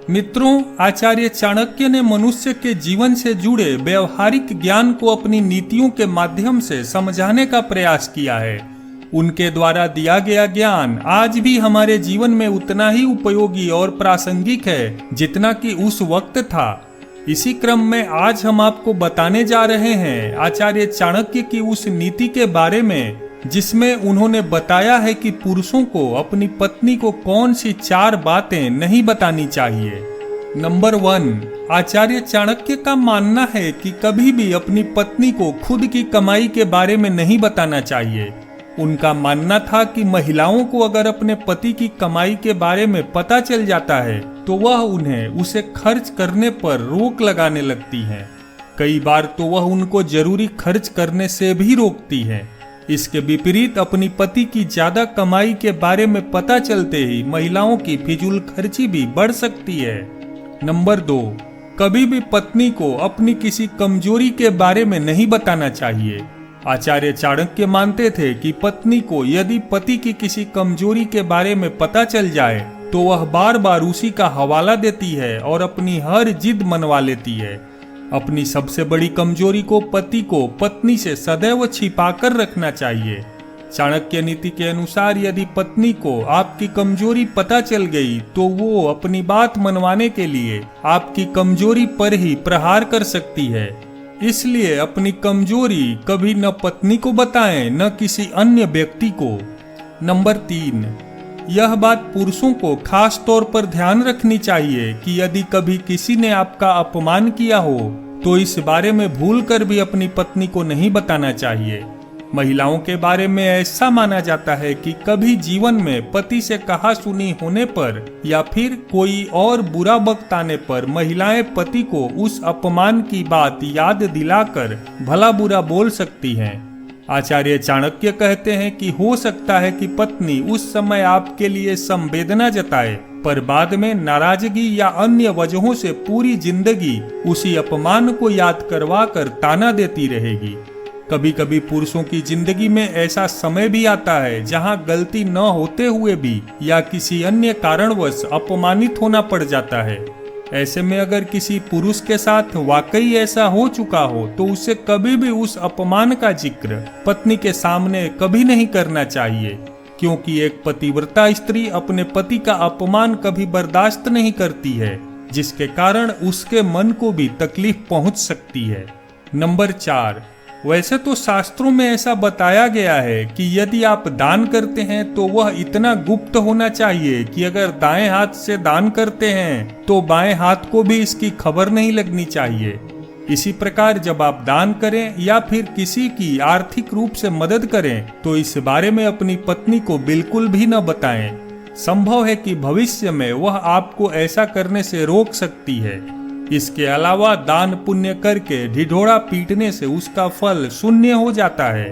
मित्रों, आचार्य चाणक्य ने मनुष्य के जीवन से जुड़े व्यवहारिक ज्ञान को अपनी नीतियों के माध्यम से समझाने का प्रयास किया है। उनके द्वारा दिया गया ज्ञान आज भी हमारे जीवन में उतना ही उपयोगी और प्रासंगिक है जितना कि उस वक्त था। इसी क्रम में आज हम आपको बताने जा रहे हैं आचार्य चाणक्य की उस नीति के बारे में जिसमें उन्होंने बताया है कि पुरुषों को अपनी पत्नी को कौन सी 4 बातें नहीं बतानी चाहिए। नंबर 1, आचार्य चाणक्य का मानना है कि कभी भी अपनी पत्नी को खुद की कमाई के बारे में नहीं बताना चाहिए। उनका मानना था कि महिलाओं को अगर अपने पति की कमाई के बारे में पता चल जाता है तो वह उन्हें उसे खर्च करने पर रोक लगाने लगती हैं। कई बार तो वह उनको जरूरी खर्च करने से भी रोकती हैं। इसके विपरीत अपनी पति की ज्यादा कमाई के बारे में पता चलते ही महिलाओं की फिजूल खर्ची भी बढ़ सकती है। नंबर 2, कभी भी पत्नी को अपनी किसी कमजोरी के बारे में नहीं बताना चाहिए। आचार्य चाणक्य मानते थे कि पत्नी को यदि पति की किसी कमजोरी के बारे में पता चल जाए तो वह बार बार उसी का हवाला देती है और अपनी हर जिद मनवा लेती है। अपनी सबसे बड़ी कमजोरी को पति को पत्नी से सदैव छिपाकर रखना चाहिए। चाणक्य नीति के अनुसार यदि पत्नी को आपकी कमजोरी पता चल गई तो वो अपनी बात मनवाने के लिए आपकी कमजोरी पर ही प्रहार कर सकती है। इसलिए अपनी कमजोरी कभी न पत्नी को बताएं न किसी अन्य व्यक्ति को। नंबर 3, यह बात पुरुषों को खास तौर पर ध्यान रखनी चाहिए कि यदि कभी किसी ने आपका अपमान किया हो तो इस बारे में भूल कर भी अपनी पत्नी को नहीं बताना चाहिए। महिलाओं के बारे में ऐसा माना जाता है कि कभी जीवन में पति से कहा सुनी होने पर या फिर कोई और बुरा वक्त आने पर महिलाएं पति को उस अपमान की बात याद दिलाकर भला बुरा बोल सकती हैं। आचार्य चाणक्य कहते हैं कि हो सकता है कि पत्नी उस समय आपके लिए संवेदना जताए पर बाद में नाराजगी या अन्य वजहों से पूरी जिंदगी उसी अपमान को याद करवा कर ताना देती रहेगी। कभी कभी पुरुषों की जिंदगी में ऐसा समय भी आता है जहां गलती न होते हुए भी या किसी अन्य कारणवश अपमानित होना पड़ जाता है। ऐसे में अगर किसी पुरुष के साथ वाकई ऐसा हो चुका हो तो उसे कभी भी उस अपमान का जिक्र पत्नी के सामने कभी नहीं करना चाहिए, क्योंकि एक पतिव्रता स्त्री अपने पति का अपमान कभी बर्दाश्त नहीं करती है, जिसके कारण उसके मन को भी तकलीफ पहुंच सकती है। नंबर 4, वैसे तो शास्त्रों में ऐसा बताया गया है कि यदि आप दान करते हैं तो वह इतना गुप्त होना चाहिए कि अगर दाएं हाथ से दान करते हैं तो बाएं हाथ को भी इसकी खबर नहीं लगनी चाहिए। इसी प्रकार जब आप दान करें या फिर किसी की आर्थिक रूप से मदद करें तो इस बारे में अपनी पत्नी को बिल्कुल भी न बताएं। संभव है कि भविष्य में वह आपको ऐसा करने से रोक सकती है। इसके अलावा दान पुण्य करके ढिढोरा पीटने से उसका फल शून्य हो जाता है।